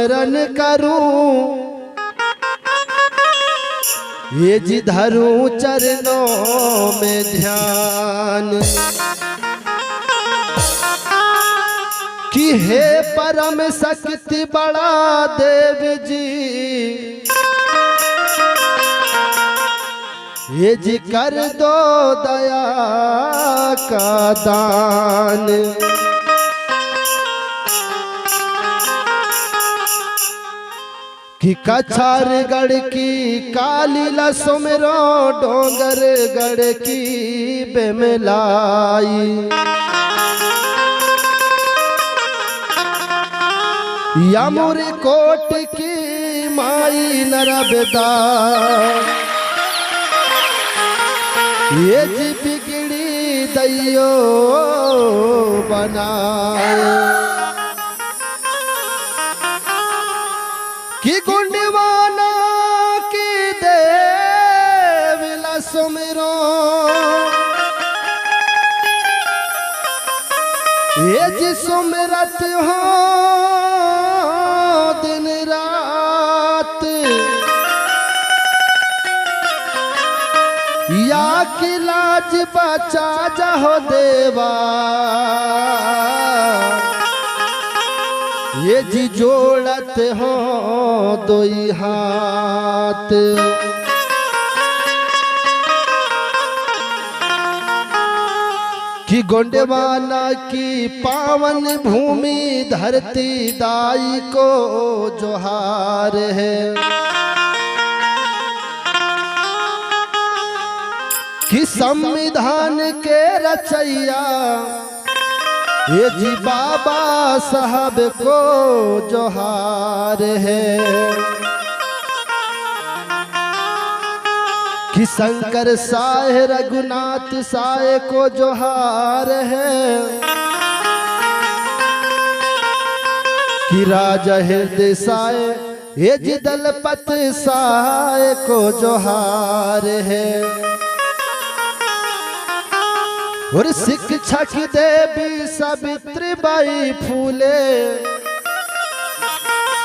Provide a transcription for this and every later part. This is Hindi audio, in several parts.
सुमरन करूं, ये जी धरूं चरणों में ध्यान, कि हे परम शक्ति बड़ा देव जी, ये जी कर दो दया का दान। कि कछारगढ़ की काली सुमरो, डोंगरगढ़ की बेमलाई, यमुर कोट की माई नरबदा, ये जी बिगड़ी दैयो बनाए। कि गुंडवाना की देविला सुमिरो, ये जी सुमिरत हो दिन रात, या कि लाज बचा जाहो देवा, ये जी जोड़त हो दोई हाथ। कि गोंडवाना की पावन भूमि धरती दाई को जोहार है, कि संविधान के रचैया, ये जी बाबा साहब को जोहार है, कि शंकर साय रघुनाथ साय को जोहार है, कि राजा हृदय साय ये जी दलपत साय को जोहार है, और शिक्षक देवी सावित्रीबाई फूले,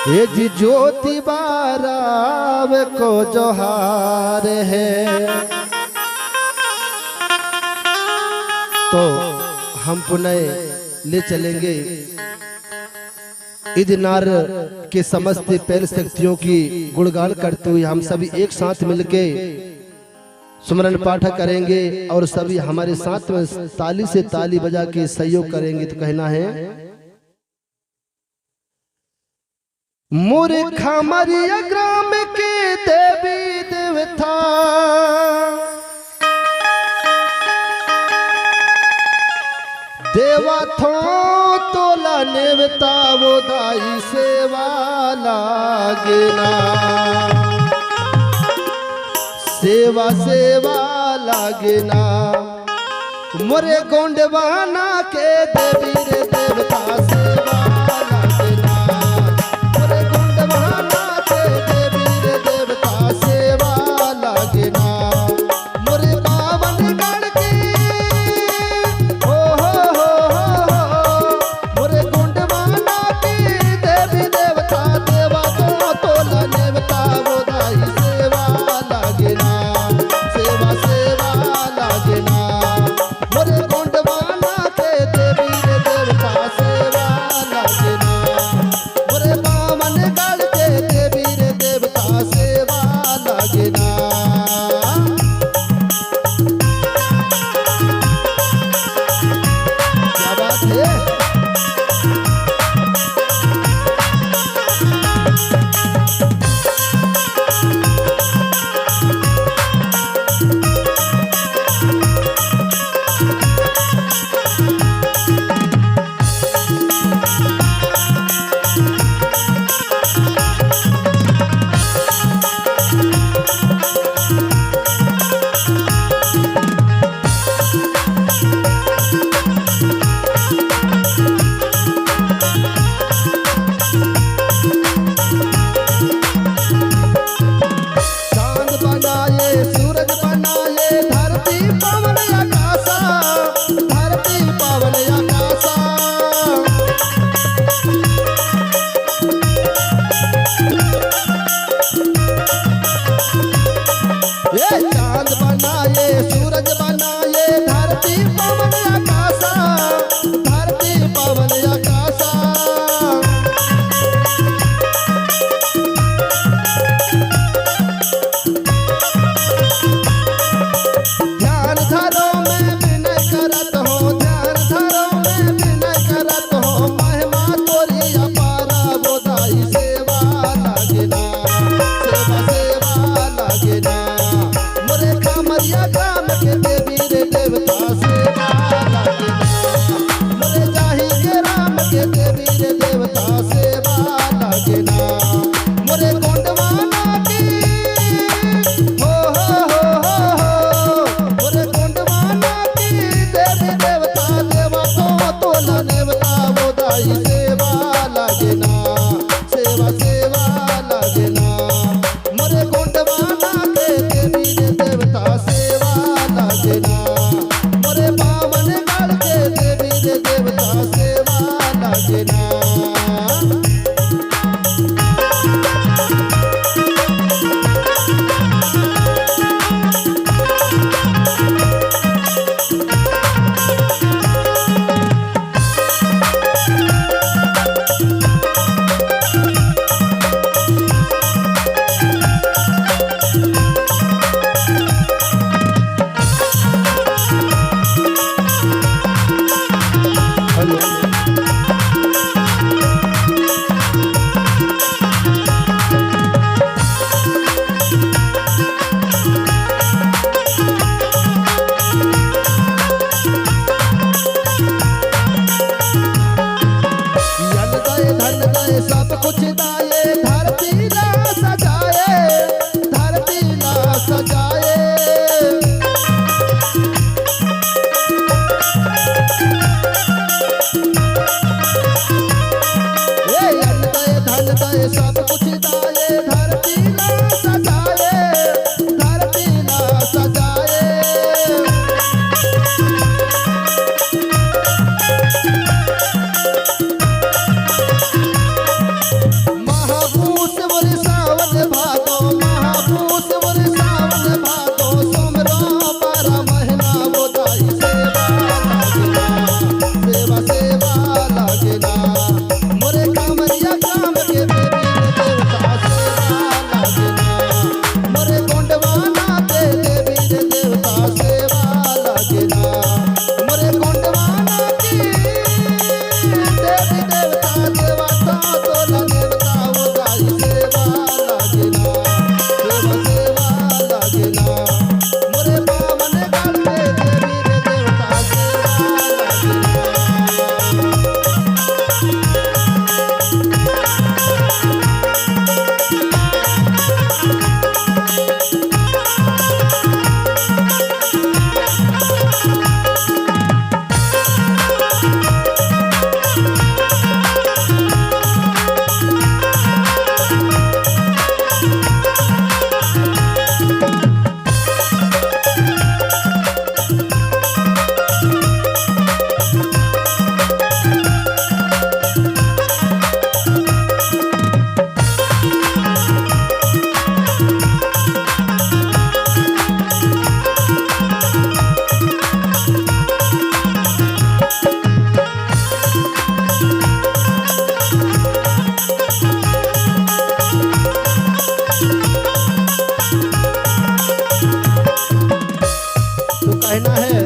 ये जी ज्योतिबा राव को जोहार है। तो हम पुनः ले चलेंगे इदनार के समस्त पैर शक्तियों की गुणगान करते हुए हम सभी एक साथ मिलके सुमरन पाठ करेंगे, और सभी हमारे साथ में ताली से ताली बजा के सहयोग करेंगे। तो कहना है, मूर्खा मरिया ग्राम के देवी देवता, देवा थो तोला नेवता, वो दाई सेवा लागेना, सेवा सेवा लागेना, मोरे गोंडवाना के देवी रे देवता सेवा लागेना, मोरे गोंडवाना के देवी रे देवता सेवा लागेना, मोरे बावनगढ़ की हो मोरे गोंडवाना की देवी देवता, देवा तो तोला नेवता, वो दाई सेवा लागेना, सेवा सेवा लागेना, मोरे गोंडवाना के देवी रे देवता सेवा कामरिया ग्राम के देवी रे देवता सेवा लागेना मोरे जाहि के राम के देवी रे देवता सेवा लागेना मोरे गोंडवाना की हो मोरे गोंडवाना की देवी देवता देवा तो ला देवता वो दाई सेवा लागेना सेवा सेवा लागेना मोरे गोंडवाना के देवी रे देवता सेवा लागेना मोरे बावन गढ़ के देवी रे देवता सेवा लागेना सब कुछ दाए धरती ला सजाए धरती ला सजाए धन दे सब कुछ दाए धरती ला सजाए धरती ला सजाए महापूस मोर सावन भादो महापूस मोर सावन भादो सोमरो बारा महीना वो दाई सेवा लागेना सेवा सेवा लागेना मोरे कामरिया ग्राम के देवी देवता सेवा लागेना मोरे गोंडवाना के देवी देवता सेवा लागेना मोरे गोंडवाना की देवी देवता देवा तो ला देवता वो दाई सेवा लागेना सेवा सेवा लागेना मोरे बावन गढ़ के देवी देवता सेवा लागेना तो कहना है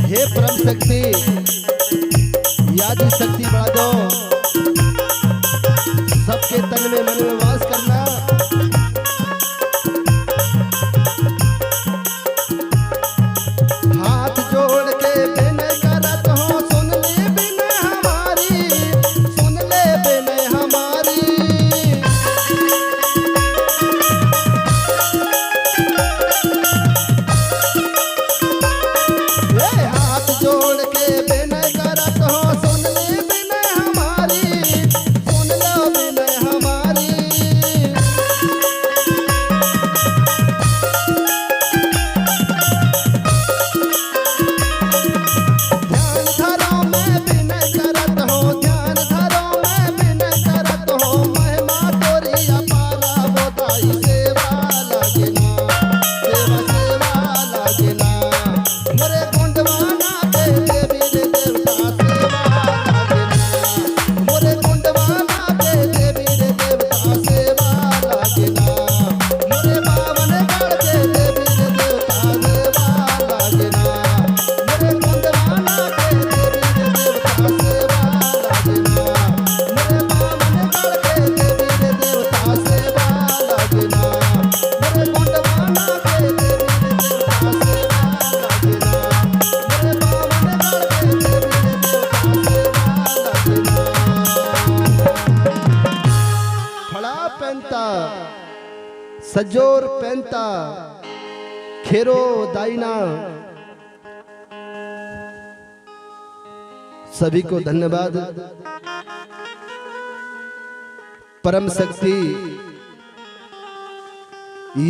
हे परम शक्ति याद शक्ति बढ़ा दो सबके तन में मन में वास करना हाथ जोड़ के विनय करत हो सुन ले विनय हमारी सुन ले विनय हमारी हाथ जोड़ के विनय करत हो सुन ले सजोर पेंता खेरो दाइना, सभी को धन्यवाद। परम शक्ति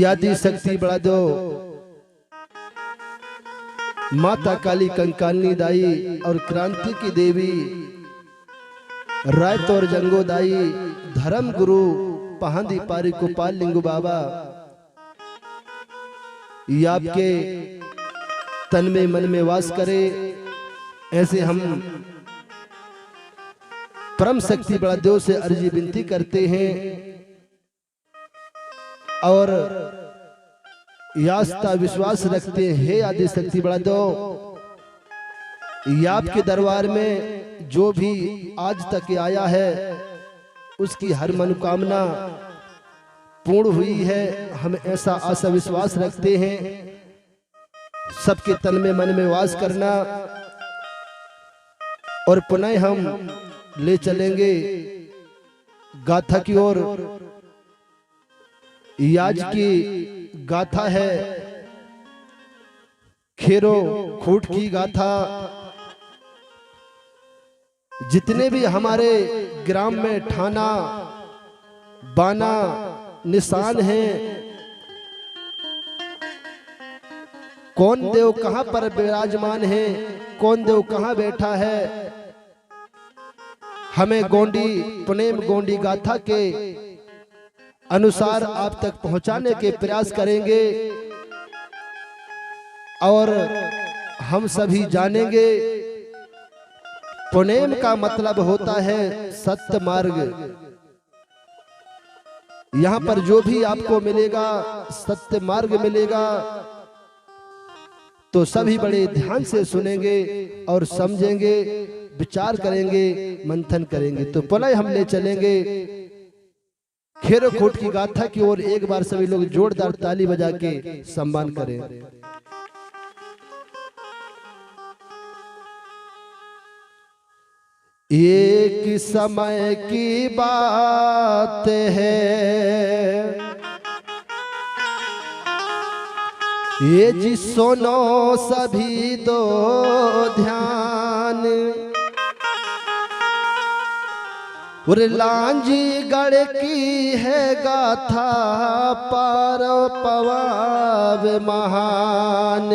यादी शक्ति बढ़ा दो, माता काली कंकालनी दाई और क्रांति की देवी रायत और जंगो दाई, धर्म गुरु पहांदी पारी गोपाल लिंगू बाबा, ये आपके तन में मन में वास करे। ऐसे हम परम शक्ति बड़ा देव से अर्जी विनती करते हैं और यास्ता विश्वास रखते हैं। आदि शक्ति बड़ा देव, ये आपके दरबार में जो भी आज तक आया है उसकी हर मनोकामना पूर्ण हुई है। हम ऐसा आशा विश्वास रखते हैं। सबके तन में मन में वास करना और पुनः हम ले चलेंगे गाथा की ओर। आज की गाथा है खेरो खूट की गाथा। जितने भी हमारे ग्राम में ठाना बाना निशान हैं, कौन देव कहां पर विराजमान है, कौन देव कहां बैठा है, हमें गोंडी पुनेम गोंडी गाथा के अनुसार आप तक पहुंचाने के प्रयास करेंगे और हम सभी जानेंगे पुनेम का मतलब होता है सत्य मार्ग। यहां पर जो भी आपको मिलेगा सत्य मार्ग मिलेगा, तो सभी बड़े ध्यान से सुनेंगे और समझेंगे, विचार करेंगे, मंथन करेंगे। तो पुनः हम ले चलेंगे खेरो खोट की गाथा की ओर। एक बार सभी लोग जोरदार ताली बजा के सम्मान करें। एक समय की बात है, ये जी सुनो सभी दो ध्यान। लांजी गढ़ की है गाथा पार पवाव महान।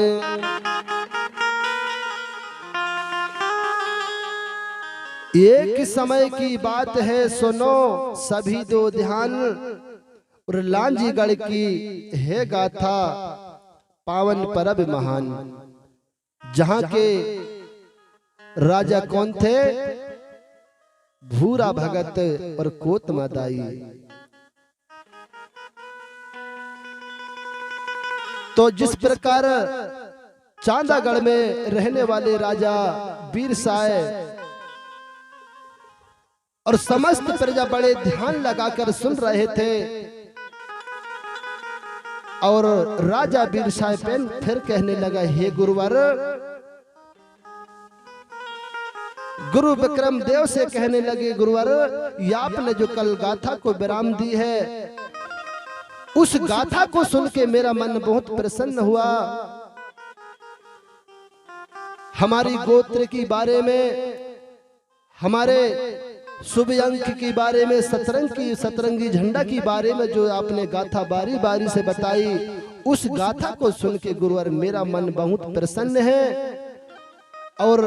एक समय की बात है सुनो सभी दो ध्यान। और लांजी गढ़ की है गाथा पावन परब महान। जहां के राजा कौन थे? भूरा भगत और कोत मादाई। तो जिस प्रकार चांदागढ़ में रहने वाले राजा बीरसाय और समस्त प्रजा बड़े ध्यान लगाकर सुन रहे थे, और राजा बीरसाय फिर कहने लगा, हे गुरुवर, गुरु विक्रम देव से कहने लगे, गुरुवर ये आपने जो कल गाथा को विराम दी है, उस गाथा को सुन के मेरा मन बहुत प्रसन्न हुआ। हमारी गोत्र की बारे में, हमारे शुभ अंक की बारे में, सतरंगी झंडा की बारे में जो आपने गाथा बारी बारी से बताई, उस गाथा को सुन के गुरुवर मेरा मन बहुत प्रसन्न है। और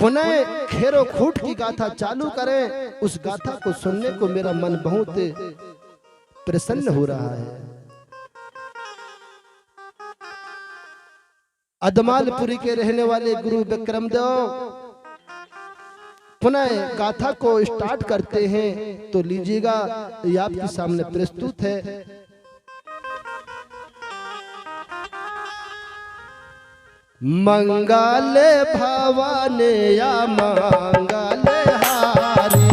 पुनः खेरो खूट की गाथा चालू करें, उस गाथा को सुनने को मेरा मन बहुत प्रसन्न हो रहा है। अदमालपुरी के रहने वाले गुरु विक्रमदेव पुनः गाथा को स्टार्ट करते हैं। तो लीजिएगा, ये आपके सामने प्रस्तुत है। मंगले भवाने या मंगले हारी,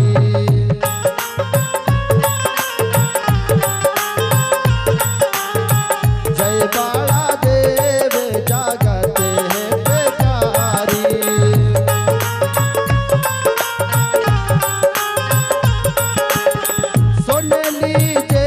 जय बाला देव जागत है बेकारी। सुन लीजिए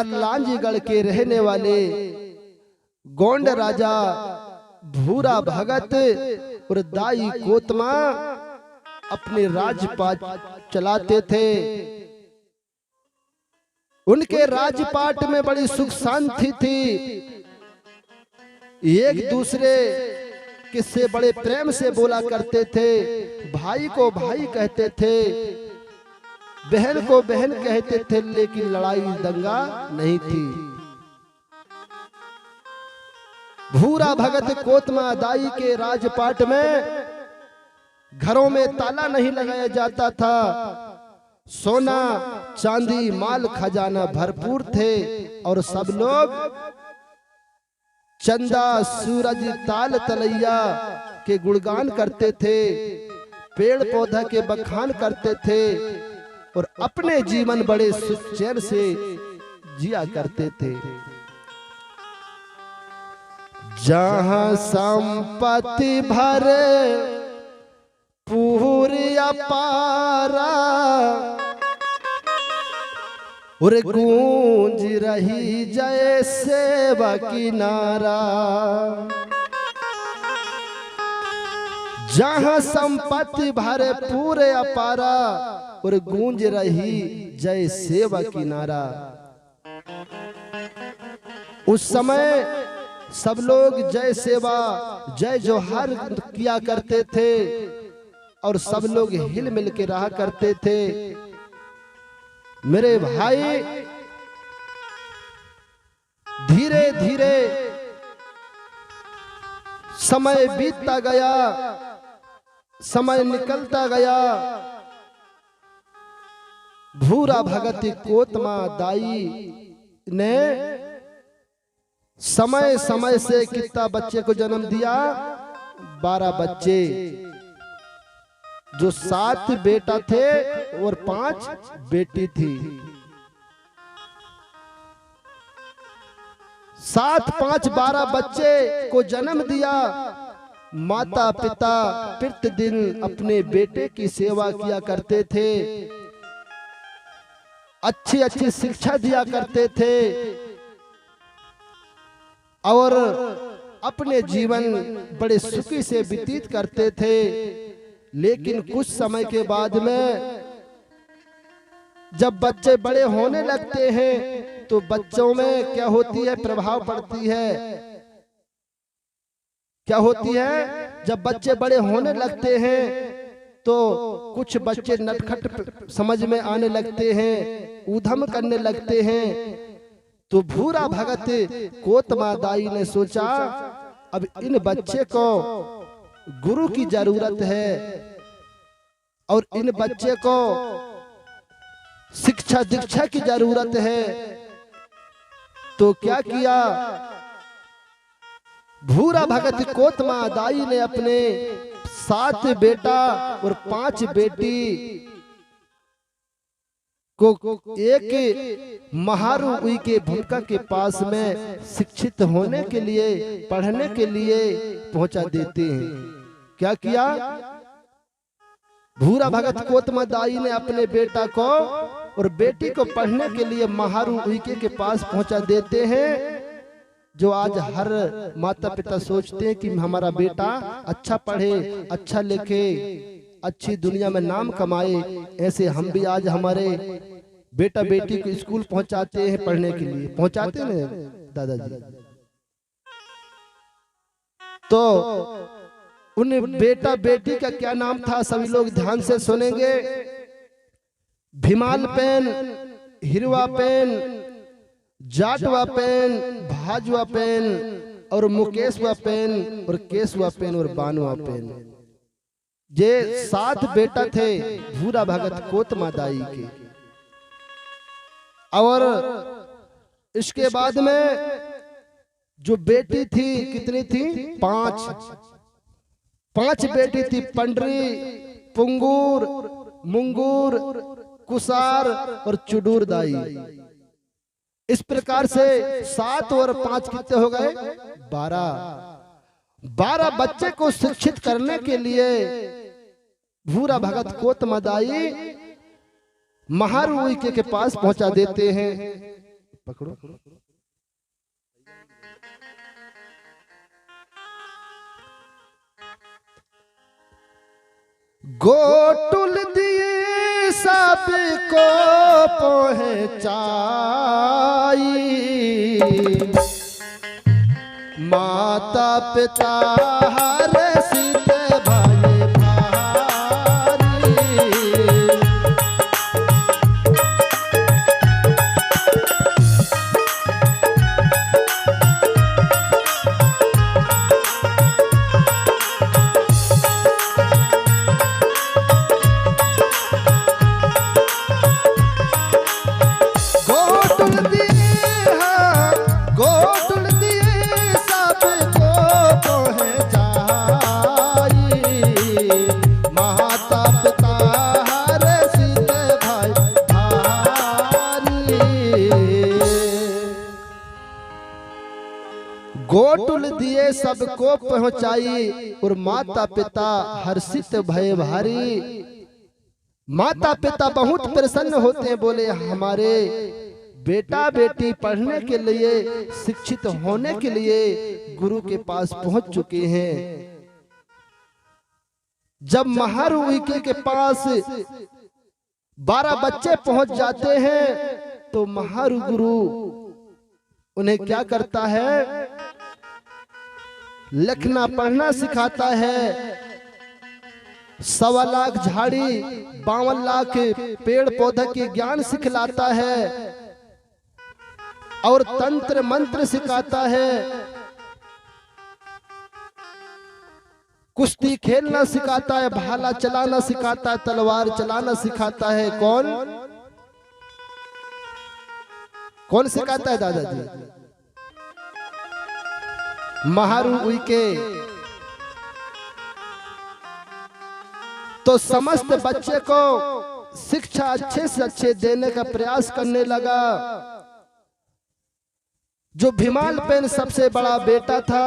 लांजीगढ़ के रहने वाले गोंड राजा भूरा भगत और दाई कोतमा अपने राजपाट चलाते थे। उनके राजपाट में बड़ी सुख शांति थी। एक दूसरे किससे बड़े प्रेम से बोला करते थे। भाई को भाई कहते थे, बहन को बहन कहते थे, लेकिन लड़ाई दंगा नहीं थी। भूरा भगत कोतमा दाई के राजपाट में घरों में ताला नहीं लगाया जाता था। सोना चांदी माल खजाना भरपूर थे और सब लोग चंदा सूरज ताल तलैया के गुणगान करते थे, पेड़ पौधा के बखान करते थे और अपने जीवन बड़े सुख चैन से जिया करते थे। जहां संपत्ति भरे पूरी अपारा और गूंज रही जय सेवा की नारा। जहां संपत्ति भरे पूरे अपारा और गूंज रही जय सेवा की नारा। उस समय सब लोग जय सेवा जय जोहार किया करते थे और सब लोग हिल मिल के रहा करते थे। मेरे भाई, धीरे धीरे समय बीतता गया, समय निकलता गया। भूरा भगत कोतमा दाई ने समय समय से कितना बच्चे को जन्म दिया? 12 बच्चे, जो 7 बेटा थे और 5 बेटी थी। 7, 5, 12 बच्चे को जन्म दिया। माता पिता प्रतिदिन अपने बेटे की सेवा किया करते थे, अच्छी अच्छी शिक्षा दिया करते थे और अपने जीवन बड़े सुखी से व्यतीत करते थे। लेकिन कुछ समय के बाद में जब बच्चे बड़े होने लगते हैं तो बच्चों में क्या होती है? प्रभाव पड़ती है। क्या होती है? जब बच्चे बड़े होने लगते हैं तो कुछ बच्चे नटखट समझ में आने लगते हैं, उधम करने लगते हैं। तो भूरा भगत कोतमा दाई ने सोचा अब इन बच्चे को गुरु की जरूरत है और इन बच्चे को शिक्षा दीक्षा की जरूरत है। तो क्या किया? भूरा भगत कोतमा दाई ने अपने 7 बेटा और 5 बेटी को एक महारुई के भूमिका के पास में शिक्षित होने के लिए, पढ़ने के लिए पहुंचा देते हैं। क्या किया? भूरा भगत कोतमा दाई ने अपने बेटा को और बेटी को पढ़ने के लिए महारुई के पास पहुंचा देते हैं। जो आज हर माता पिता सोचते हैं कि हमारा बेटा अच्छा पढ़े, अच्छा लिखे, अच्छी दुनिया में नाम कमाए, ऐसे हम भी आज हमारे बेटा बेटी को स्कूल पहुंचाते हैं पढ़ने के लिए। पहुंचाते हैं दादाजी। तो उन बेटा बेटी का क्या नाम था? सभी लोग ध्यान से सुनेंगे। भीमाल पेन, हिरवा पेन, जाटवा पेन, भाजवा पेन और मुकेशवा पेन और केशवा पेन और बानुआ पेन। ये 7 बेटा थे भूरा भगत कोतमा दाई के। और इसके बाद में जो बेटी थी, कितनी थी? 5 बेटी थी। पंडरी, पुंगूर, मुंगूर, कुसार और चुडूर दाई। इस प्रकार से 7 और 5 कितने हो गए? 12 बच्चे को शिक्षित करने के लिए भूरा भगत कोतमा दाई महारुई के पास पहुंचा देते हैं। पकड़ो। गोटुल दिए सबको पहुंचाई, माता पिता हर सित भाई भारी। गोटुल दिए सबको पहुंचाई, माता पिता हर सित भाई भारी। गोटुल दिए सबको पहुंचाई और माता पिता हर्षित भय भारी। माता पिता बहुत प्रसन्न होते हैं, बोले हमारे बेटा बेटी पढ़ने के लिए, शिक्षित होने के लिए गुरु के पास पहुंच चुके हैं। जब महारुई के पास 12 बच्चे पहुंच जाते हैं तो महारु गुरु उन्हें क्या करता है, लिखना पढ़ना सिखाता है। 1.25 लाख झाड़ी 52 लाख पेड़ पौधे के ज्ञान सिखलाता है और तंत्र मंत्र सिखाता है। कुश्ती खेलना सिखाता है, भाला चलाना सिखाता है, तलवार चलाना सिखाता है। कौन सिखाता है दादाजी? महारु उइके। तो समस्त बच्चे को शिक्षा अच्छे से अच्छे देने का प्रयास करने लगा। जो भीमाल पेन सबसे बड़ा बेटा था,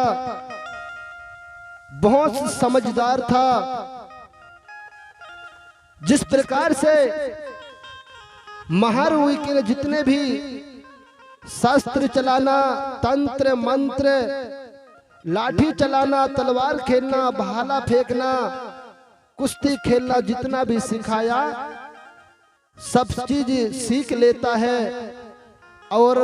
बहुत समझदार था। जिस प्रकार से महारु उइके ने जितने भी शस्त्र चलाना, तंत्र मंत्र, लाठी चलाना, तलवार खेलना, भाला फेंकना, कुश्ती खेलना, जितना भी सिखाया सब चीज सीख लेता है। और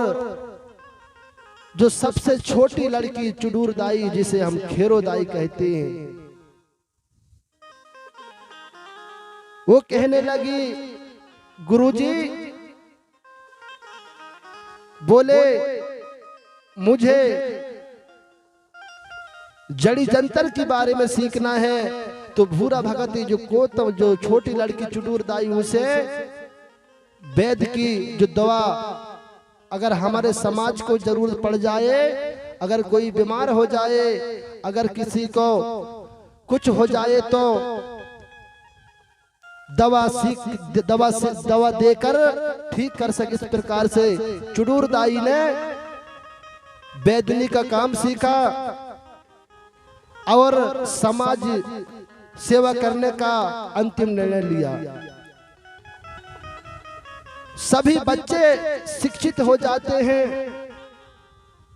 जो सबसे छोटी लड़की चुडूरदाई, जिसे हम खेरोदाई कहते हैं, वो कहने लगी, गुरुजी बोले मुझे जड़ी जंतर के बारे में सीखना है। तो भूरा भगती जो छोटी लड़की चुडूरदाई, उसे वैद्य की जो दवा, अगर हमारे समाज को जरूरत पड़ जाए, अगर कोई बीमार हो जाए, अगर किसी को कुछ हो जाए तो दवा देकर ठीक कर सके। इस प्रकार से चुडूरदाई ने वैद्यनी का काम सीखा और समाज सेवा करने का अंतिम निर्णय लिया। सभी बच्चे शिक्षित हो जाते हैं,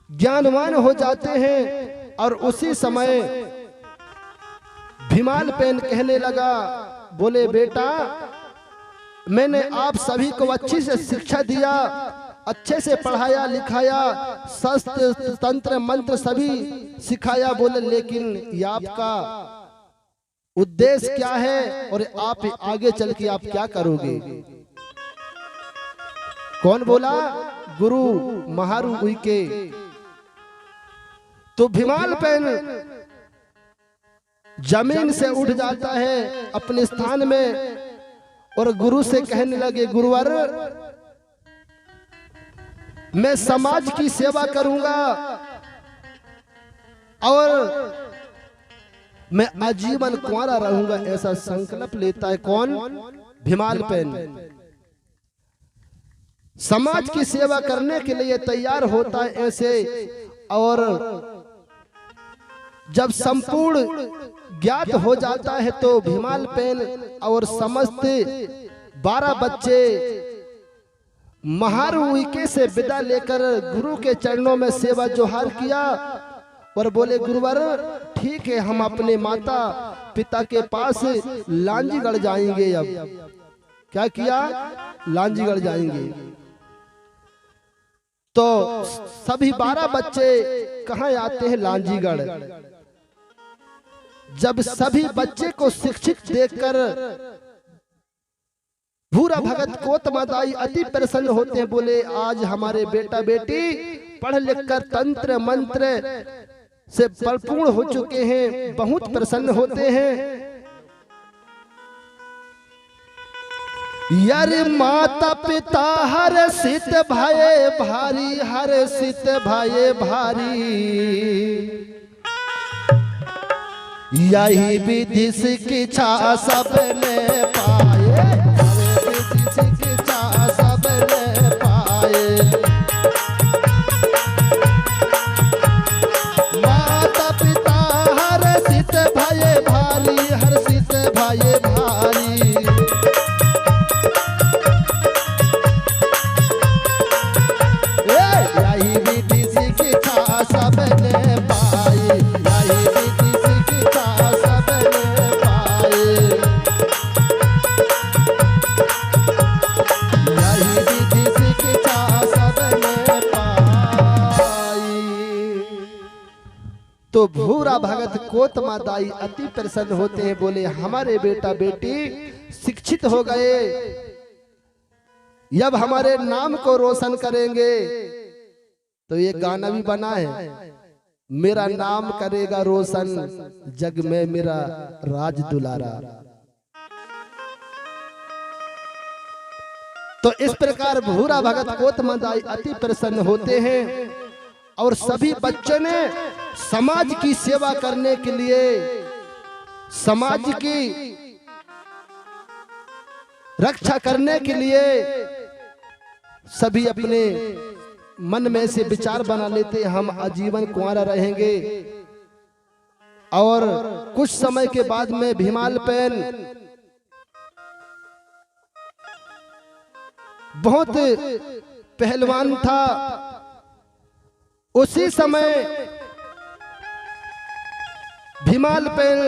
ज्ञानवान हो जाते हैं। और उसी समय भीमाल पेन कहने लगा, बोले बेटा मैंने आप सभी को अच्छी से शिक्षा दिया, अच्छे से पढ़ाया लिखाया, शस्त्र तंत्र मंत्र सभी सिखाया। बोले लेकिन ये आपका उद्देश्य क्या है और आप आगे चल के आप क्या करोगे? कौन बोला? गुरु महारु उइके। तो भीमाल पेन जमीन से उठ जाता है अपने स्थान में और गुरु से कहने लगे, गुरुवर मैं समाज की सेवा करूंगा और मैं आजीवन कुंवारा रहूंगा, ऐसा संकल्प लेता है। कौन? भीमाल पेन। समाज की सेवा करने के लिए तैयार होता है ऐसे। और जब संपूर्ण ज्ञात हो जाता है तो भीमाल पेन और समस्त 12 बच्चे महारुइके से विदा लेकर गुरु के चरणों में सेवा जोहार किया और बोले गुरुवर ठीक है, हम अपने माता पिता के पास लांजीगढ़ जाएंगे। अब क्या किया, लांजीगढ़ जाएंगे। तो सभी 12 बच्चे कहाँ आते हैं, लांजीगढ़। जब सभी बच्चे को शिक्षित देखकर भूरा भगत कोतमादाई अति प्रसन्न होते हैं। बोले आज हमारे बेटा बेटी पढ़ लिखकर तंत्र मंत्र से परिपूर्ण हो चुके हैं, बहुत प्रसन्न होते हैं। यार माता पिता हर्षित भये भारी, हर्षित भये भारी, यही विधि शिक्षा सबने पाए, विधि शिक्षा सबने पाए। माता पिता हर्षित भये भारी, हर्षित भये भारी, यही विधि शिक्षा सबने पाए, यही विधि शिक्षा सबने पाए, यही विधि शिक्षा सबने पाई। तो भूरा भगत कोतमादाई अति प्रसन्न होते हैं। बोले हमारे बेटा बेटी शिक्षित हो गए, जब हमारे नाम को रोशन करेंगे। तो ये गाना भी बना है, मेरा नाम करेगा रोशन जग में मेरा राज दुलारा। तो इस प्रकार भूरा भगत कोतमादाई अति प्रसन्न होते हैं और सभी बच्चों ने समाज की सेवा करने के लिए, समाज की रक्षा करने के लिए सभी अपने मन में से विचार बना लेते, हम आजीवन कुंवारा रहेंगे। और कुछ समय के बाद में भीमालपेन बहुत पहलवान था। उसी समय भीमालपेन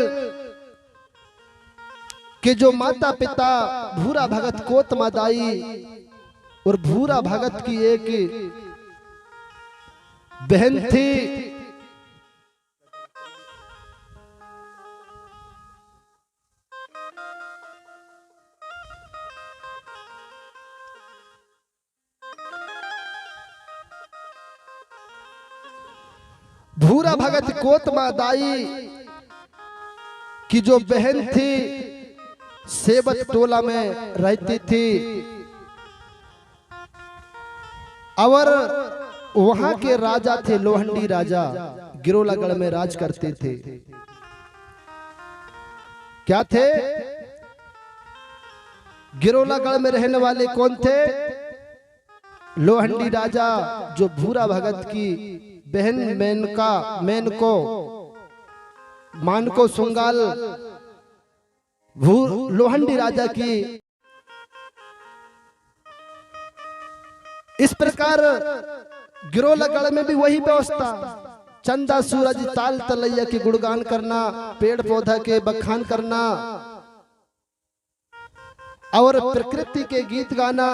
के जो माता पिता भूरा भगत कोतमादाई और भूरा भगत की एक बहन थी, भूरा भगत कोतमादाई की जो बहन थी सेवत टोला में रहती थी और वहां के राजा थे लोहंडी राजा, गिरोलागढ़ में राज करते थे। क्या थे? गिरोलागढ़ में रहने वाले कौन थे? लोहंडी राजा, जो भूरा भगत की बहन मानको सुंगाल लोहंडी राजा की। इस प्रकार गिरोलागढ़ में भी वही व्यवस्था, चंदा सूरज ताल तलैया के गुणगान करना, पेड़ पौधा के बखान करना और प्रकृति के गीत गाना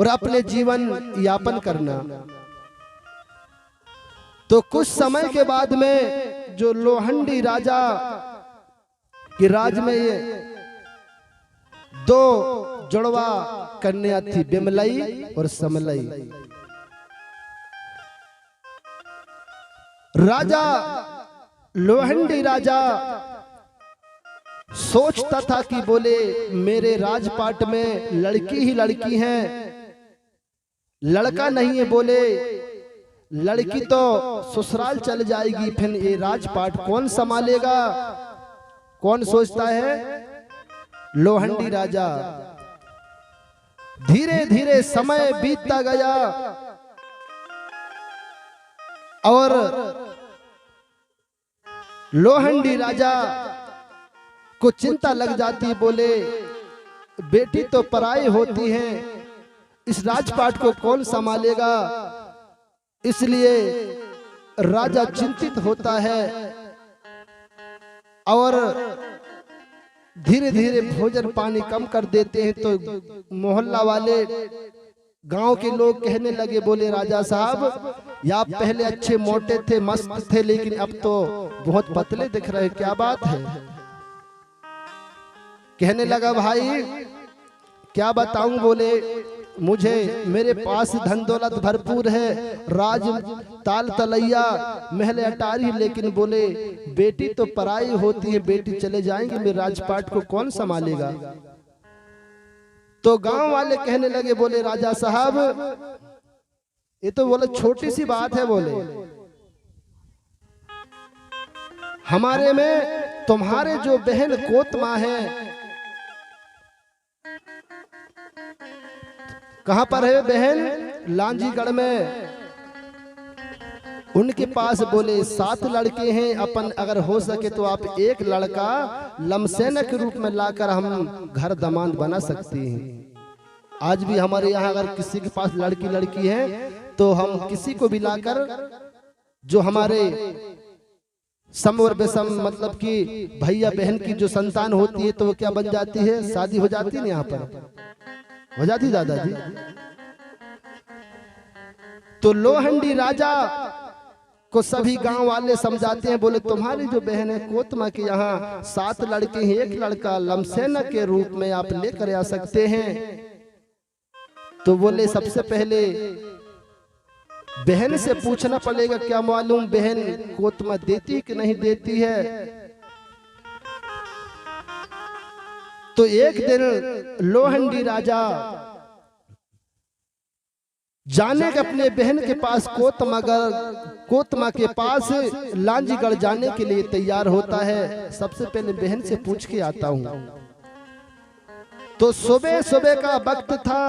और अपने जीवन यापन करना। तो कुछ समय के बाद में जो लोहंडी राजा के राज में ये 2 जुड़वा कन्या थी, बिमलई और समलई। राजा लोहंडी राजा सोचता था कि बोले मेरे राजपाट में लड़की ही लड़की हैं, लड़का नहीं है। बोले लड़की तो ससुराल चल जाएगी, फिर ये राजपाट कौन संभालेगा? कौन सोचता है? लोहंडी राजा। धीरे धीरे समय बीतता गया और लोहंडी राजा को चिंता लग जाती। बोले बेटी तो पराई होती है, इस राजपाट को कौन संभालेगा। इसलिए राजा चिंतित होता है और धीरे धीरे भोजन पानी कम कर देते हैं। तो मोहल्ला वाले, गांव के लोग कहने लगे, बोले राजा साहब, या आप पहले अच्छे मोटे थे, मस्त थे, लेकिन अब तो बहुत पतले दिख रहे, क्या बात है। कहने लगा, भाई क्या बताऊं। बोले, मुझे मेरे पास धन दौलत भरपूर है, राज ताल तलैया महल अटारी, लेकिन बोले बेटी तो पराई होती है, बेटी चले जाएंगे, मेरे राजपाट को कौन संभालेगा। तो गांव वाले कहने लगे, बोले राजा साहब, ये तो बोले छोटी सी बात है। बोले हमारे में तुम्हारे जो बहन कोतमा है, कहां पर है बहन, लांजीगढ़ में। उनके पास बोले 7 लड़के हैं, अपन अगर हो सके तो आप एक लड़का लमसेना के रूप में लाकर हम घर दामाद बना सकते हैं। आज भी हमारे यहाँ अगर किसी के पास लड़की है तो हम किसी को भी लाकर, जो हमारे सम और बेसम, मतलब कि भैया बहन की जो संतान होती है, तो वो क्या बन जाती है, शादी हो जाती है। यहाँ पर हो जाती दादाजी। तो लोहंडी राजा को सभी गांव वाले समझाते हैं, बोले तुम्हारी जो बहन है कोतमा के यहाँ 7 लड़के हैं, एक लड़का लमसेना के रूप में आप लेकर आ सकते हैं। तो बोले सबसे पहले बहन से पूछना पड़ेगा, क्या मालूम बहन कोतमा देती कि नहीं देती है। तो एक दिन लोहंडी राजा जाने के अपने बहन के पास, कोतमा के पास लांजीगढ़ जाने के लिए तैयार होता है। सबसे पहले बहन से पूछ के आता हूं। तो सुबह सुबह का वक्त था,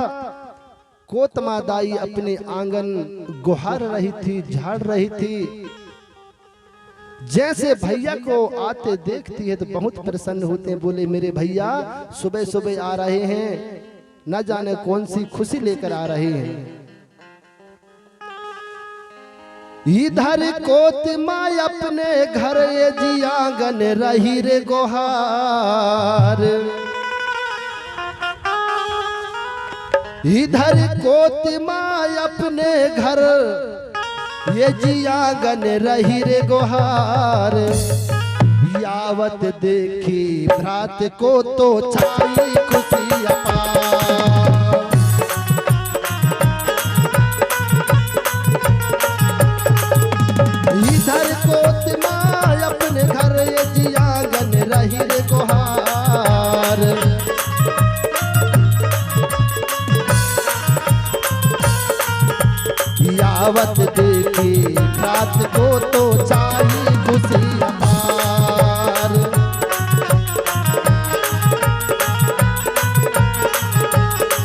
कोतमा दाई अपने आंगन गुहार रही थी, झाड़ रही थी। जैसे भैया को आते देखती है तो बहुत प्रसन्न होते हैं, बोले मेरे भैया सुबह सुबह आ रहे हैं, न जाने कौन सी खुशी लेकर आ रहे हैं। इधर कोतमा अपने घर ये जी आंगन रही रे गुहार, इधर कोतमा अपने घर ये जी आंगन रही रे गुहार। यावत देखी भ्रात को तो छाई खुशी अपार। इधर कोतमा अपने घर ये जी आंगन रही रे गुहार। यावत देखी रात को तो चाहिए खुशी अपार।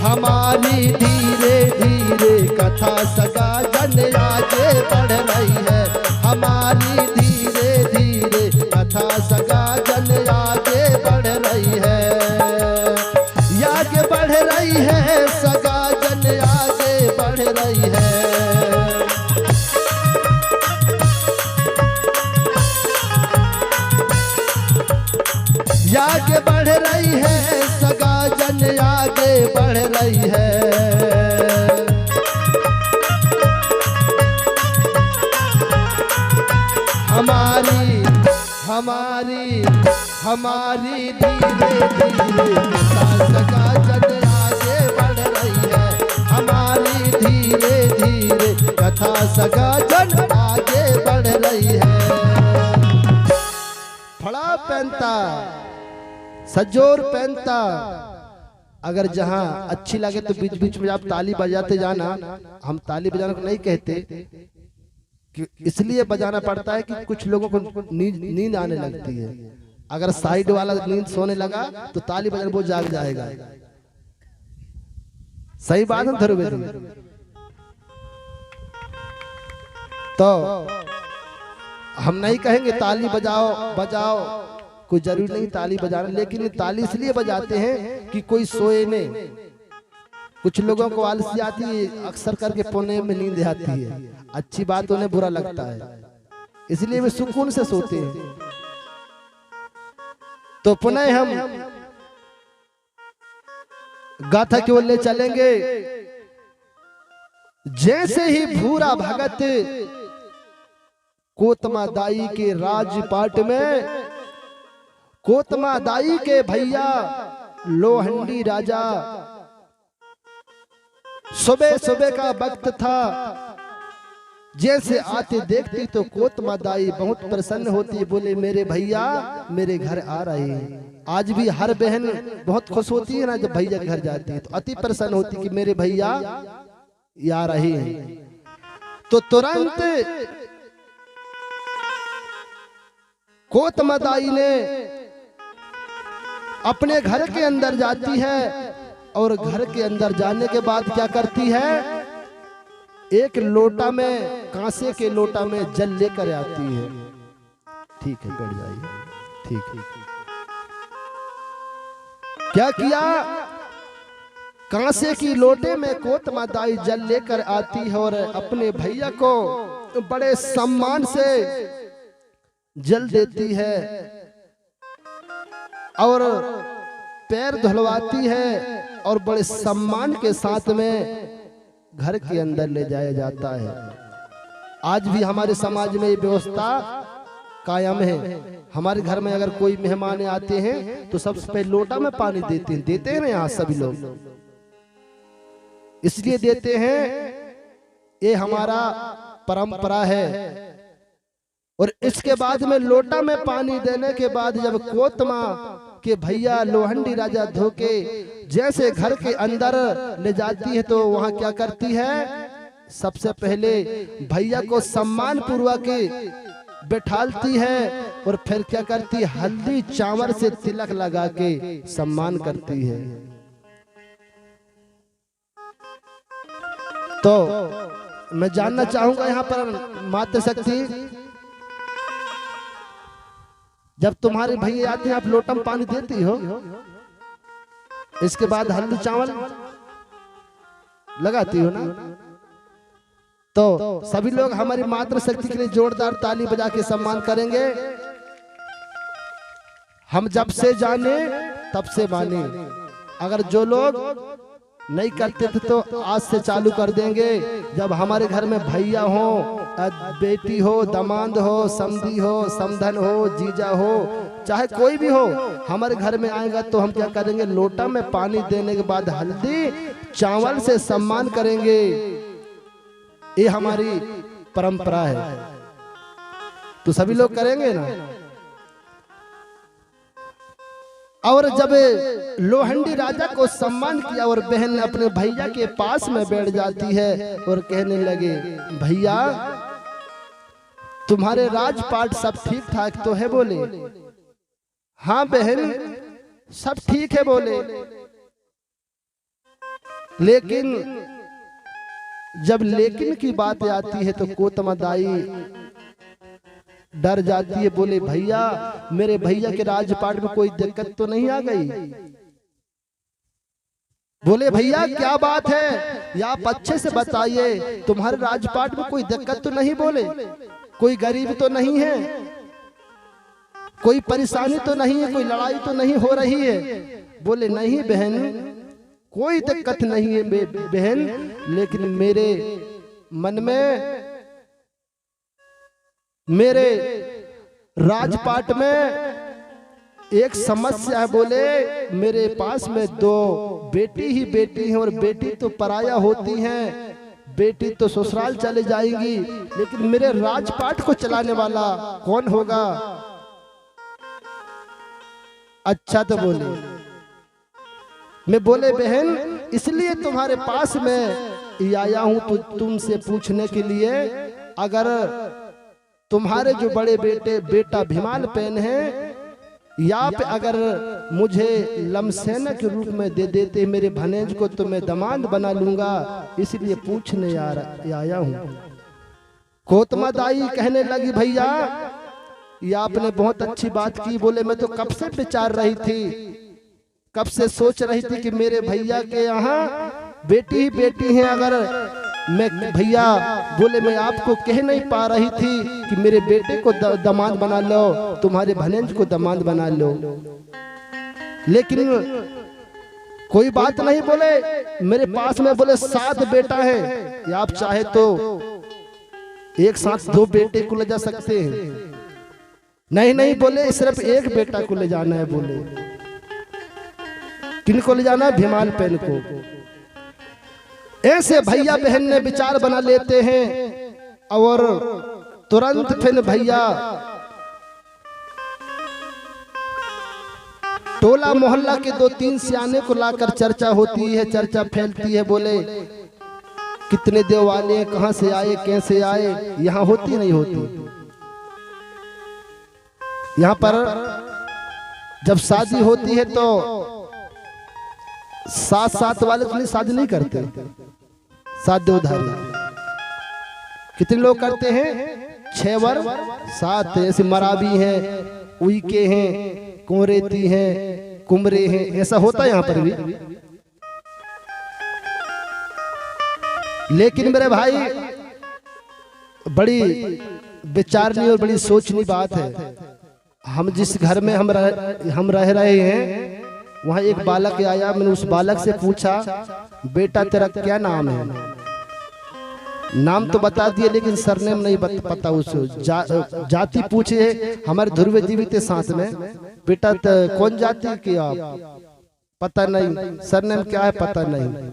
हमारी धीरे धीरे कथा सगा जन आगे बढ़ रही है, हमारी धीरे धीरे कथा सगा जन आगे बढ़ रही है। आगे बढ़ रही है, सगा जन आगे बढ़ रही है। आगे बढ़ रही है, सगा जन आगे बढ़ रही है। हमारी हमारी हमारी धीरे धीरे सगा जन आगे बढ़ रही है, हमारी धीरे धीरे कथा सगा जन आगे बढ़ रही है। फड़ा पहनता, सजोर पहनता, अगर जहां अच्छी लगे तो बीच बीच में आप ताली बजाते जाना। हम ताली बजाने को नहीं कहते, कि इसलिए बजाना पड़ता है कि कुछ लोगों को नींद आने लगती है। अगर साइड वाला नींद सोने लगा तो ताली बजाने वो जाग जाएगा। सही बात है ध्रुव जी। तो हम नहीं कहेंगे ताली बजाओ बजाओ, कोई जरूरी नहीं ताली बजाना, लेकिन ताली इसलिए बजाते हैं कि कोई सोए नहीं, कुछ लोगों को आलसी आती है, अक्सर करके पुणे में नींद आती है, अच्छी बात उन्हें बुरा लगता है, इसलिए वे सुकून से सोते हैं। तो पुनः हम गाथा की ओर ले चलेंगे। जैसे ही भूरा भगत कोतमा दाई के राजपाट में, कोतमा दाई के भैया लोहंडी राजा, सुबह सुबह का वक्त था, जैसे आते देखती तो कोतमा दाई बहुत प्रसन्न होती, बोले मेरे भैया मेरे घर आ रहे हैं। आज भी हर बहन बहुत खुश होती है ना जब भैया घर जाती है, तो अति प्रसन्न होती कि मेरे भैया आ रहे हैं। तो तुरंत कोतमा दाई ने अपने घर के अंदर जाती है और घर के अंदर जाने के बाद क्या करती है, एक लोटा में, कांसे के लोटा में जल लेकर आती है। ठीक है, बैठ जाइए। ठीक है, क्या किया, कांसे की लोटे में कोतमा दाई जल लेकर आती है और अपने भैया को बड़े सम्मान से जल देती है और पैर धुलवाती है और बड़े सम्मान के साथ में घर के अंदर ले जाया जाता है। आज भी हमारे समाज में ये व्यवस्था कायम है। हमारे घर में अगर कोई मेहमान आते हैं तो सबसे पहले लोटा में पानी देते हैं ना, यहाँ सभी लोग इसलिए देते हैं, ये हमारा परंपरा है। और इसके बाद में लोटा में पानी देने के बाद जब कोतमा के भैया लोहंडी राजा धोके जैसे घर के अंदर ले जाती है तो वहां क्या करती है, सबसे पहले भैया को सम्मान पूर्वक बैठालती है और फिर क्या करती है, हल्दी चावल से तिलक लगा के सम्मान करती है। तो मैं जानना चाहूंगा यहाँ पर मातृशक्ति, जब तुम्हारे भैया आते हैं आप लोटा में पानी देती हो, इसके बाद हल्दी चावल लगाती हो ना, तो सभी लोग हमारी मातृशक्ति के लिए जोरदार ताली बजा के सम्मान करेंगे। हम जब से जाने तब से माने, अगर जो लोग नहीं करते थे तो आज से चालू कर देंगे। जब हमारे घर में भैया हो, बेटी हो, दामाद हो, समधी हो, समधन हो, जीजा हो, चाहे कोई भी हो, हमारे घर में आएगा तो हम क्या करेंगे, लोटा में पानी देने के बाद हल्दी चावल से सम्मान करेंगे। ये हमारी परंपरा है, तो सभी लोग करेंगे ना। और जब लोहंडी राजा को सम्मान किया और बहन अपने भैया के पास में बैठ जाती है और कहने लगे, भैया तुम्हारे राजपाट सब ठीक ठाक तो है? बोले हाँ बहन सब ठीक है। बोले लेकिन जब लेकिन की बात आती है तो कोतमा दाई डर जाती है। बोले भैया मेरे भैया के राजपाट में कोई दिक्कत तो नहीं आ गई? बोले भैया क्या बात है, या आप अच्छे से बताइए, तुम्हारे राजपाट में कोई दिक्कत तो नहीं? बोले कोई गरीब तो नहीं है, कोई परेशानी तो नहीं है, कोई लड़ाई तो नहीं हो रही है? बोले नहीं बहन कोई दिक्कत नहीं है बहन, लेकिन मेरे मन में, मेरे राजपाट में एक समस्या है। बोले मेरे पास में दो बेटी ही बेटी हैं और बेटी तो पराया होती हैं, बेटी तो ससुराल चले जाएंगी, लेकिन मेरे राजपाट को चलाने वाला कौन होगा? अच्छा तो बोले मैं बोले बहन इसलिए तुम्हारे पास में आया हूं तो तुमसे पूछने के लिए, अगर तुम्हारे जो बड़े बेटा भीमाल पेन है, या पे अगर मुझे लमसेना के रूप में दे देते मेरे भनेज को तो मैं दामाद बना लूंगा, इसलिए पूछने आया हूं। कोतमा दाई कहने लगी भैया ये आपने बहुत अच्छी बात की। बोले मैं तो कब से विचार रही थी, कब से सोच रही थी कि मेरे भैया के यहाँ बेटी ही बेटी हैं। अगर मैं भैया बोले मैं आपको कह नहीं पा रही थी कि मेरे बेटे को दामाद बना लो, तुम्हारे भनेज को दामाद बना लो, लेकिन कोई बात नहीं बोले। मेरे पास में बोले 7 बेटा है, आप चाहे तो एक साथ 2 बेटे को ले जा सकते हैं। नहीं नहीं बोले सिर्फ एक बेटा को ले जाना है। बोले किनको ले जाना है? भीमाल पेन को। ऐसे भैया बहन ने विचार बना लेते हैं और तुरंत फिर भैया टोला मोहल्ला के 2-3 सियाने को लाकर चर्चा होती है, चर्चा फैलती है। बोले कितने देवाले कहां से आए, कैसे आए, यहां होती नहीं होती। यहां पर जब शादी होती है तो 7 वाले तो शादी नहीं करते, 7 देवधारी। कितने लोग करते हैं? 6 वर 7। ऐसे मराबी हैं, उइके हैं, कुंवरेती हैं, कुमरे हैं, ऐसा होता है यहाँ पर भी। लेकिन मेरे भाई बड़ी विचारनी और बड़ी सोचनी बात है। हम जिस घर में हम रह रहे हैं वहाँ एक बालक आया। मैंने उस बालक से पूछा बेटा तेरा क्या नाम है? नाम तो बता दिए लेकिन सरनेम नहीं पता उसको। जाति पूछे, हमारे ध्रुव जी भी थे साथ में। बेटा कौन जाति की आप? पता नहीं। सरनेम क्या है? पता नहीं।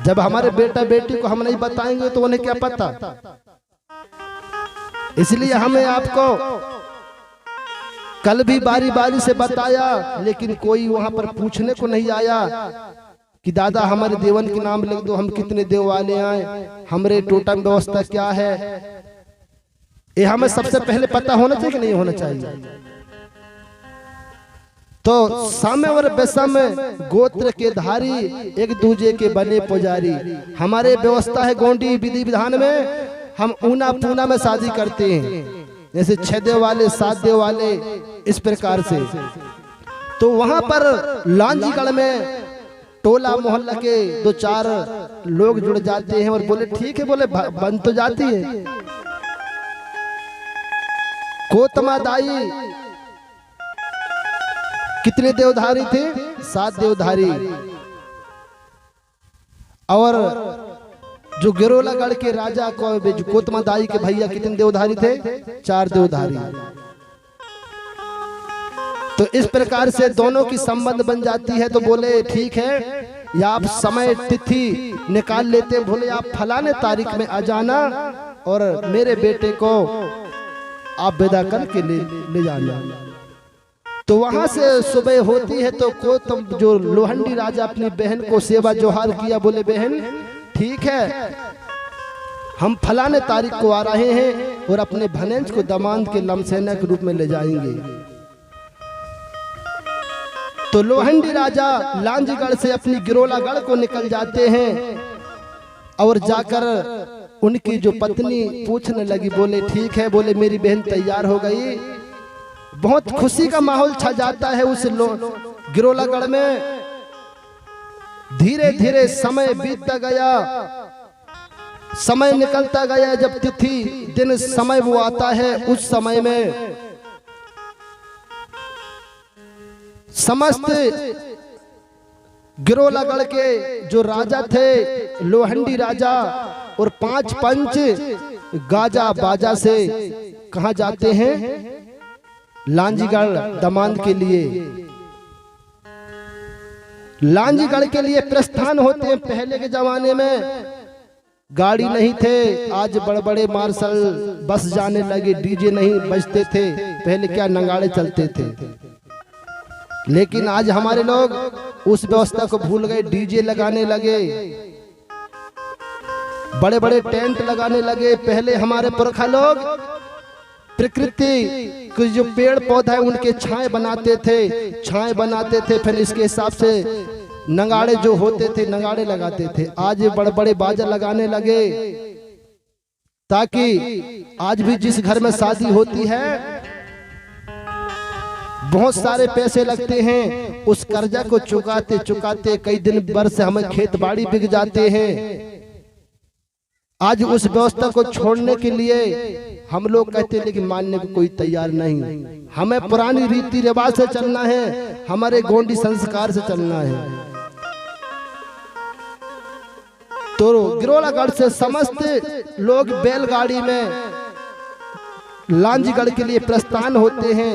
जब हमारे बेटा बेटी को हम नहीं बताएंगे तो उन्हें क्या पता। इसलिए हमें आपको कल भी बारी बारी से बताया, लेकिन कोई वहां पर पूछने को नहीं आया कि दादा हमारे देवन के नाम लिख दो, हम कितने देव वाले आए, हमारे टोटम व्यवस्था क्या है। ये हमें सबसे पहले पता होना चाहिए कि नहीं होना चाहिए। तो साम्य और बेसाम्य गोत्र के धारी एक दूजे के बने पुजारी। हमारे व्यवस्था है गोंडी विधि विधान में हम ऊना पूना में शादी करते हैं, जैसे 6 देव वाले 7 देव वाले इस प्रकार से। तो वहां पर लांजीगढ़ में टोला मोहल्ला के 2-4 लोग जुड़ जाते हैं और बोले ठीक है, बोले बन तो जाती है। कोतमा दाई कितने देवधारी थे? 7 देवधारी। और जो गिरोलागढ़ के राजा को कोतमा दाई के भैया कितने देवधारी थे? 4 देवधारी। तो इस प्रकार से दोनों की संबंध बन जाती है। तो बोले ठीक है, या आप समय तिथि निकाल लेते, बोले आप फलाने तारीख में आ जाना और मेरे बेटे को आप विदा करके ले जाना। तो वहां से सुबह होती है तो कोतम जो लोहंडी राजा अपनी बहन को सेवा जोहार किया। बोले बहन ठीक है, हम फलाने तारीख को आ रहे हैं और अपने भनेज को दामाद के लमसेना के रूप में ले जाएंगे। तो लोहंडी राजा लांजीगढ़ से अपनी गिरोलागढ़ को निकल जाते हैं और जाकर उनकी जो पत्नी पूछने लगी। बोले ठीक है, बोले मेरी बहन तैयार हो गई। बहुत खुशी का माहौल छा जाता है उस गिरोलागढ़ में। धीरे धीरे समय बीतता गया, समय निकलता गया। जब तिथि दिन समय वो आता है, उस समय में समस्त गिरोलागढ़ के जो राजा थे, लोहंडी राजा और 5 पंच गाजा बाजा से कहां जाते हैं? लांजीगढ़ दामाद के लिए, लांजीगढ़ के लिए प्रस्थान होते हैं। पहले के जमाने में गाड़ी नहीं थे, आज बड़े बड़े मार्शल बस जाने लगे, डीजे नहीं बजते थे। पहले क्या नगाड़े चलते थे। लेकिन आज हमारे लोग उस व्यवस्था को भूल गए, डीजे लगाने लगे, बड़े बड़े टेंट लगाने लगे। पहले हमारे पुरखा लोग प्रकृति के जो पेड़ पौधा है उनके छाए बनाते थे, फिर इसके हिसाब से नगाड़े जो होते थे नगाड़े लगाते थे। आज बड़े बड़े बाजा लगाने लगे, ताकि आज भी जिस घर में शादी होती है बहुत सारे पैसे लगते हैं, उस कर्जा को चुकाते चुकाते कई दिन भर से हमें खेत बाड़ी बिक जाते हैं। आज उस व्यवस्था को छोड़ने के लिए हम लोग कहते हैं, लेकिन मानने को कोई तैयार नहीं। हमें पुरानी रीति रिवाज से चलना है, हमारे गोंडी संस्कार से चलना है। तो गिरोलागढ़ से समस्त लोग बैलगाड़ी में लांजीगढ़ के लिए प्रस्थान होते हैं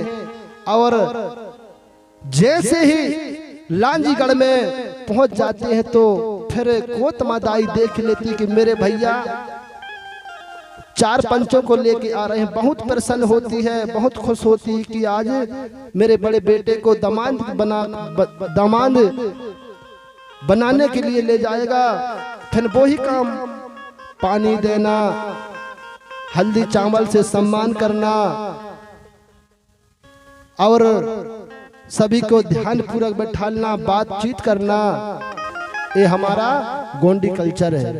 और जैसे ही लांजीगढ़ में पहुंच जाते हैं तो फिर कोतमा दाई देख लेती कि मेरे भैया 4 पंचों को लेके आ रहे हैं। बहुत प्रसन्न होती है, बहुत खुश होती है कि आज मेरे बड़े बेटे को दामाद बनाने के लिए ले जाएगा। फिर वही काम, पानी देना, हल्दी चावल से सम्मान करना और सभी को ध्यान पूर्वक बैठाना, बातचीत करना, ये हमारा गोंडी कल्चर है।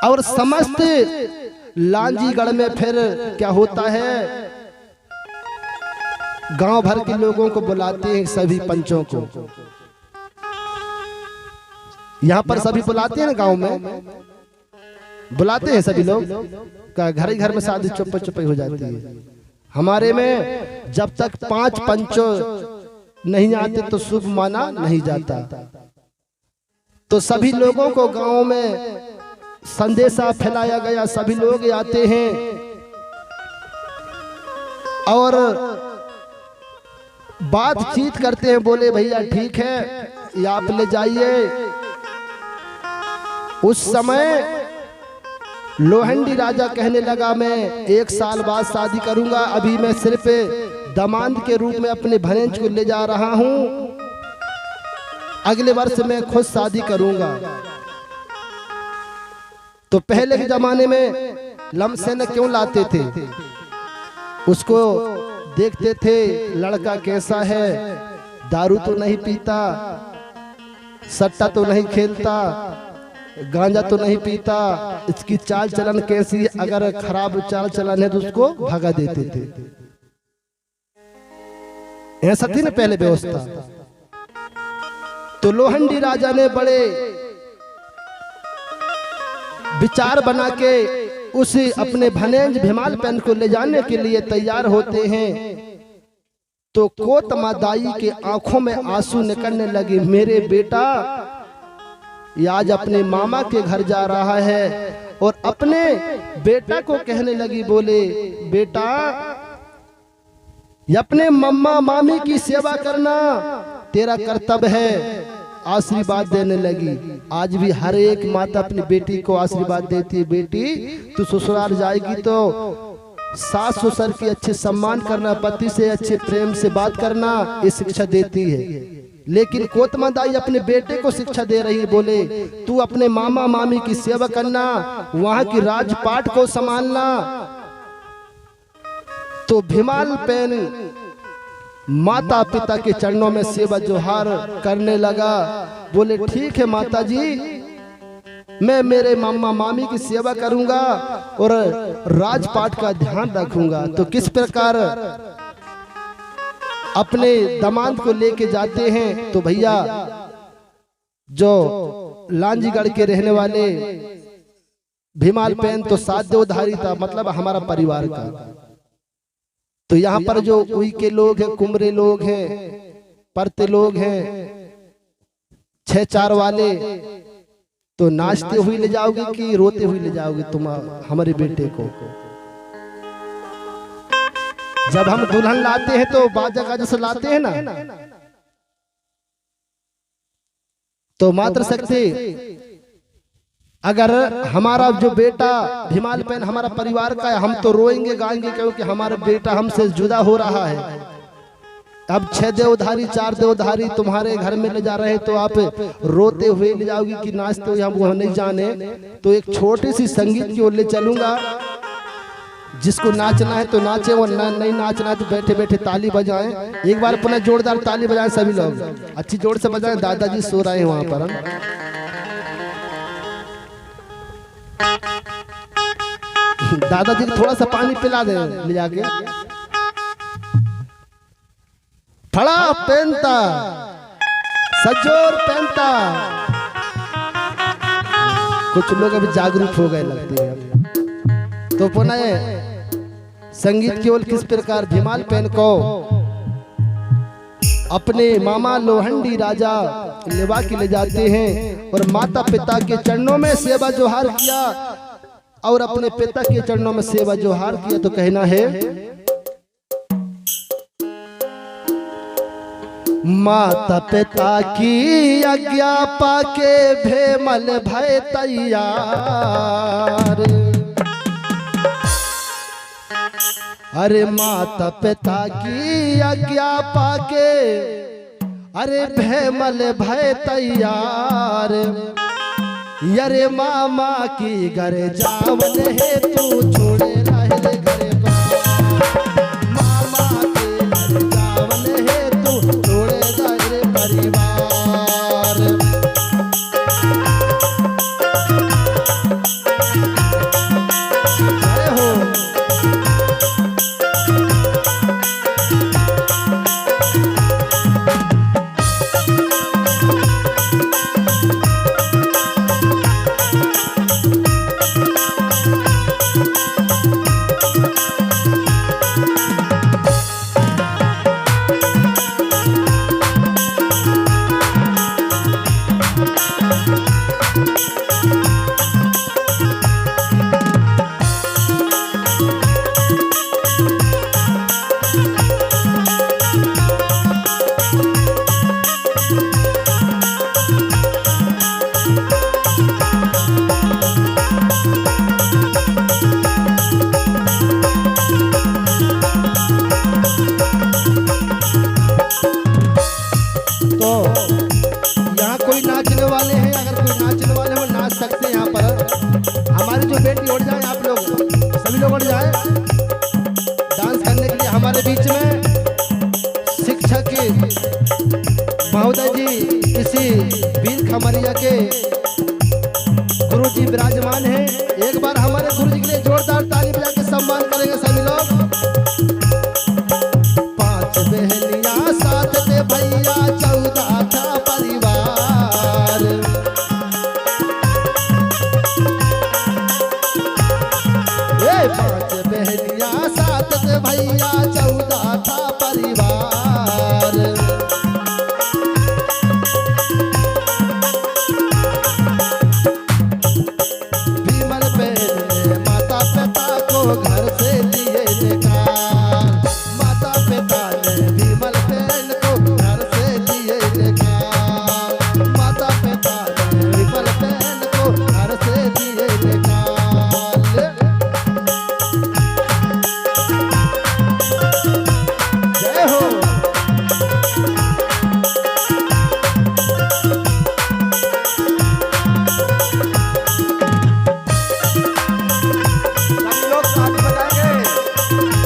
और समस्त लांजीगढ़ में फिर क्या होता है, गांव भर के लोगों को बुलाते हैं, सभी पंचों को। यहाँ पर सभी बुलाते हैं ना, गांव में बुलाते हैं सभी लोग का, घर ही घर में शादी चुप चुप हो जाती है। हमारे में जब तक 5 पंचों नहीं आते तो शुभ माना नहीं जाता। तो सभी लोगों को गांव में संदेशा फैलाया गया, सभी लोग आते हैं और बातचीत करते हैं। बोले भैया ठीक है, ये आप ले जाइए। उस समय लोहंडी राजा कहने लगा, मैं 1 साल बाद शादी करूंगा, अभी मैं सिर्फ दामाद के रूप में अपने भनेज को ले जा रहा हूं, अगले वर्ष मैं खुद शादी करूंगा। तो पहले के जमाने में लमसेन क्यों लाते थे, उसको देखते थे लड़का कैसा है, दारू तो नहीं पीता, सट्टा तो नहीं खेलता, गांजा तो नहीं पीता, इसकी चाल चलन कैसी, अगर खराब चाल चलन है तो उसको भगा देते थे। ऐसा थी ना पहले व्यवस्था। तो लोहंडी राजा ने बड़े विचार बना के उस अपने भनेज भीमालपैन को ले जाने के लिए तैयार होते हैं। तो कोतमा दाई के आंखों में आंसू निकलने लगे, मेरे बेटा ये आज अपने मामा के घर जा रहा है। और अपने बेटा को कहने लगी, बोले बेटा ये अपने मम्मा मामी की सेवा करना तेरा कर्तव्य है। आशीर्वाद देने लगी। आज भी हर एक माता अपनी बेटी को आशीर्वाद देती है, बेटी तू ससुराल जाएगी तो सास ससुर की अच्छे सम्मान करना, पति से अच्छे प्रेम से बात करना, ये शिक्षा देती है। लेकिन कोतमा दाई अपने बेटे को शिक्षा दे रही है, बोले तू अपने मामा मामी की सेवा करना, वहां की राजपाट को संभालना। तो भीमालपैन माता पिता के चरणों में सेवा जोहार करने लगा। बोले ठीक है माता जी, मैं मेरे मामा मामी की सेवा करूंगा और राजपाट का ध्यान रखूंगा। तो किस प्रकार अपने दामाद को लेके जाते हैं। तो भैया जो लांजीगढ़ के रहने वाले भीमालपैन तो साध्यधारी था, मतलब हमारा परिवार का। तो यहाँ पर जो उई के लोग हैं, कुमरे लोग हैं, परते लोग हैं, 6-4 वाले, तो नाचते हुए ले जाओगे कि रोते हुए ले जाओगे तुम हमारे बेटे को। जब हम दुल्हन लाते हैं तो बाजा गाजा से लाते हैं ना, तो मातृशक्ति अगर हमारा जो बेटा भीमालपैन हमारा परिवार का है, हम तो रोएंगे गाएंगे क्योंकि हमारा बेटा हमसे जुदा हो रहा है। अब 6 देवधारी 4 देवधारी तुम्हारे घर में ले जा रहे हैं, तो आप रोते हुए ले जाओगी कि नाचते हुए हम वहां नहीं जाने। तो एक छोटी सी संगीत की ओर ले चलूंगा, जिसको नाचना है तो नाचे, वो नहीं नाचना है तो बैठे बैठे ताली बजाएं। एक बार पुनः जोरदार ताली बजाएं सभी लोग, अच्छी जोर से बजाएं। दादाजी सो रहे हैं वहां पर। दादाजी को थोड़ा सा पानी पिला दे ले जाके। फड़ा पहनता, सजोर पहनता। कुछ लोग अभी जागरूक हो गए लगते हैं। तो पुनः संगीत केवल किस प्रकार धीमाल पहन को अपने मामा लोहंडी राजा लेवा के ले जाते हैं और माता पिता के चरणों में सेवा जोहार किया और अपने पिता के चरणों में सेवा जोहार किया। तो कहना है माता पिता की आज्ञा पाके भेमल भय तैयार। अरे माता पिता की आज्ञा पाके अरे भेमल भय तैयार। अरे मामा की घर जावन है तू छोड़े रहे घर मामा के घर जावन है तू छोड़े रहे परिवार। जय हो हमारे बीच में शिक्षक महोदय जी इसी वीर खमरिया के गुरु जी विराजमान हैं। एक बार हमारे गुरु जी के लिए जोरदार ताली बजा के सम्मान करेंगे सभी लोग। 5 बहनियां 7 थे भैया 14 था परिवार। 5 बहनियां 7 थे भैया 14 था परिवार। भीमल बहन ने माता पिता को घर से दिए निकाल। माता पिता ने भीमल बहन को घर से दिए निकाल। माता पिता ने भीमल बहन को घर से दिए निकाल। जय हो सभी लोग ताली बजाएंगे।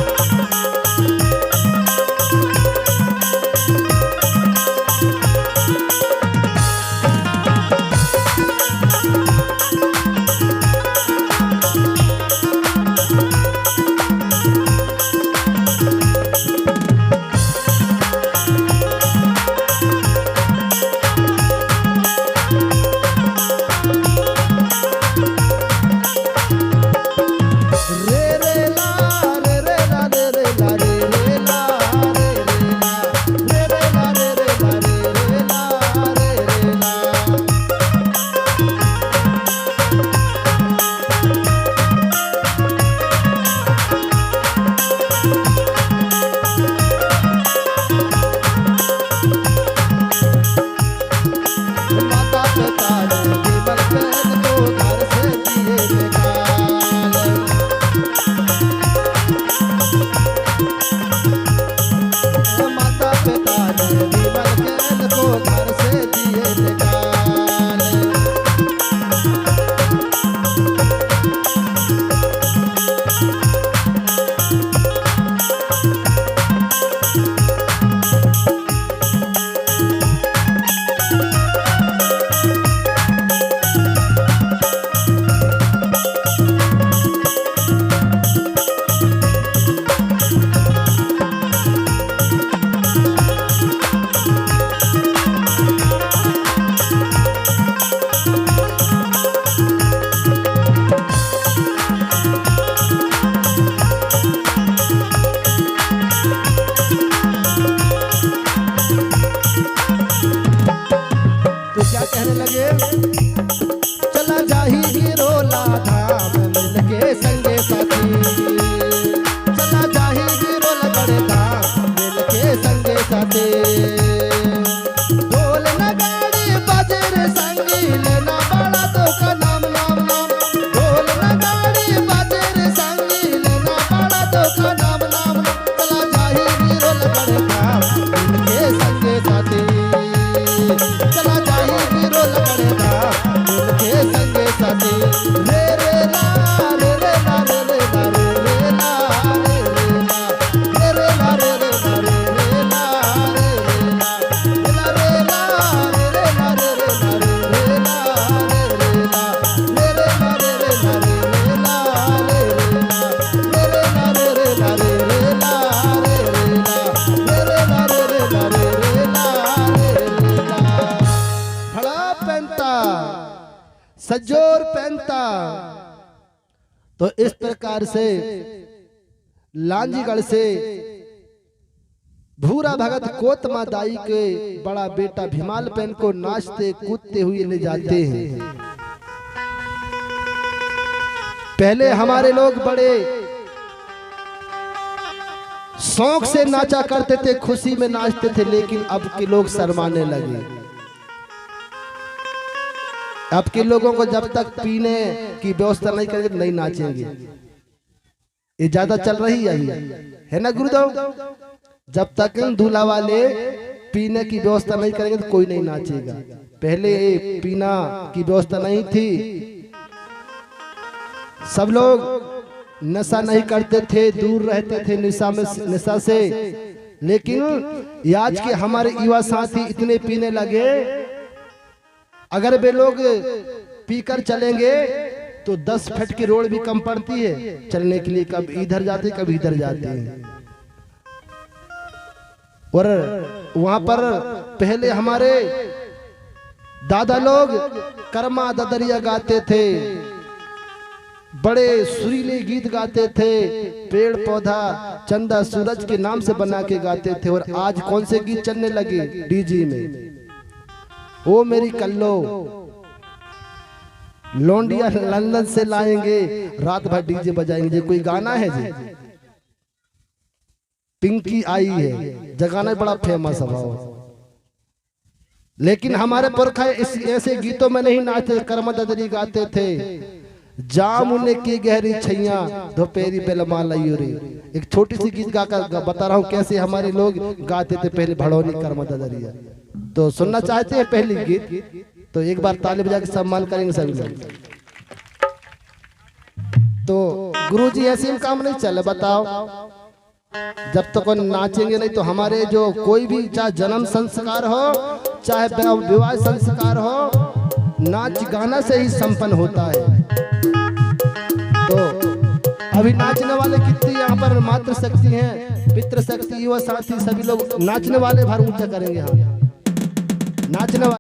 पहनता। तो इस प्रकार से लांजीगढ़ से भूरा भगत कोतमा दाई के बड़ा बेटा भीमाल पेन को नाचते कूदते हुए ले जाते हैं। पहले हमारे लोग बड़े शौक से नाचा करते थे, खुशी में नाचते थे, लेकिन अब के लोग शर्माने लगे। अब के लोगों को जब तक पीने की व्यवस्था नहीं करेंगे नहीं नाचेंगे। ये ज्यादा चल रही है ना गुरुदेव। जब तक दूल्हा वाले पीने की व्यवस्था नहीं करेंगे तो कोई नहीं नाचेगा। पहले पीना की व्यवस्था नहीं थी, सब लोग नशा नहीं करते थे, दूर रहते थे नशा से। लेकिन आज के हमारे युवा साथी इतने पीने लगे, अगर वे लोग पीकर चलेंगे तो 10 फीट की रोड भी कम पड़ती है चलने के लिए। कभी इधर जाते कभी इधर जाते हैं। और वहां पर पहले हमारे दादा लोग कर्मा ददरिया गाते थे, बड़े सुरीले गीत गाते थे, पेड़ पौधा चंदा सूरज के नाम से बना के गाते थे। और आज कौन से गीत चलने लगे डीजे में? ओ मेरी कल्लो, लौंडिया लंदन से लाएंगे, रात भर डीजे बजाएंगे। कोई गाना है जी, पिंकी आई है, जगाना बड़ा फेमस है। लेकिन हमारे पुरखा ऐसे गीतों में नहीं नाचते, कर्म ददरी गाते थे। जामुन की गहरी छैया दोपहरी बेलमाल रे। एक छोटी सी गीत गाकर बता रहा हूँ कैसे हमारे लोग गाते थे पहले भड़ोनी कर्म ददरिया। तो सुनना चाहते हैं पहली गीत? तो एक बार ताली बजा के सम्मान करेंगे सभी लोग। तो गुरुजी ऐसे ही काम नहीं चले, बताओ। जब तक नाचेंगे नहीं तो हमारे जो कोई भी, चाहे जन्म संस्कार हो चाहे विवाह संस्कार हो, नाच गाना से ही संपन्न होता है। तो अभी नाचने वाले कितनी यहाँ पर मातृ शक्ति हैं, पितृ शक्ति, युवा साथी सभी लोग नाचने वाले भर ऊंचा करेंगे। हाँ, नाचने वाले